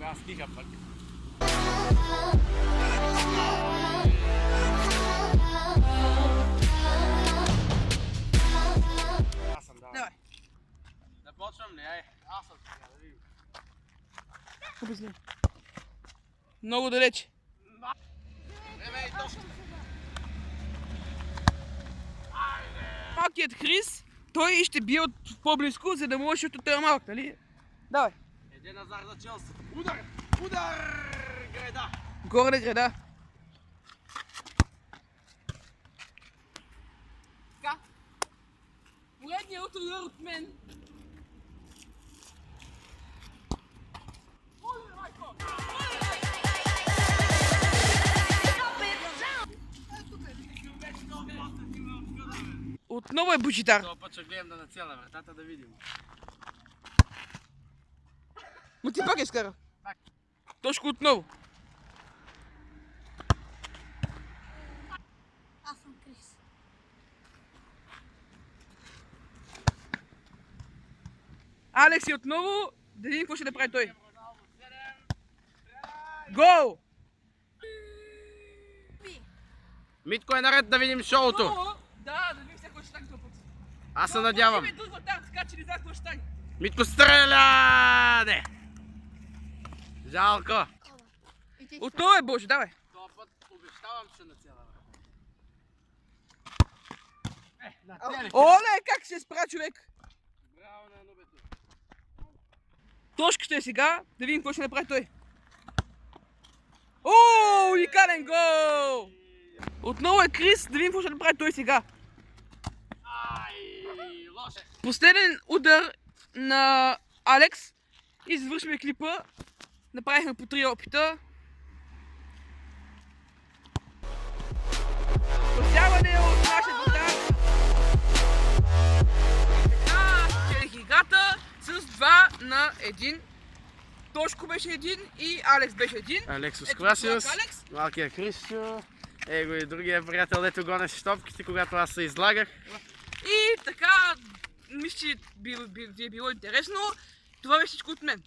Аз стига пък. Аз съм, Давай. Да почвам ли? Ай, аз съм сега, да видим. Обясни. Много далече. Време и точно. Малкият Крис, той ще бие от по-близко, за да може, защото той е малък, нали? Давай. Еде назар за Челси. Удар! Удар! Греда! Горе на града. Така. Поредният удар от мен. Отново е Божидар. Това път ще гледам да нацеля вратата да видим. Но ти пак изкара. Пак. Тошко отново. Аз съм Крис. Алекс и отново. Да видим какво ще направи той. Гол! Митко е наред да видим шоуто. Отново. Да видим сега какво ще стане този път. Аз се надявам. Друг вратар, така че не знам какво ще стане. Митко стреля! Не! Жалко. И ти Отново е Боже, давай. Това път обещавам, че нацеля вратата. Оле, как се справя човек? Браво на нубето. Тошката е сега, да видим какво ще направи той. О, уникален гол! Отново е Крис, да видим какво ще направи той сега. Ай, лоше. Последен удар на Алекс и завършваме клипа. Направихме по 3 опита. Спасяване от нашия вратар. Така, спечелих играта с 2 на 1. Тошко беше 1 и Алекс беше 1. Алексос Ето Класиус, това е Алекс. малкият Крисчо, его и другия приятел, дето гонеше топките, когато аз се излагах. И така, мисля, че ви е било интересно. Това беше всичко от мен.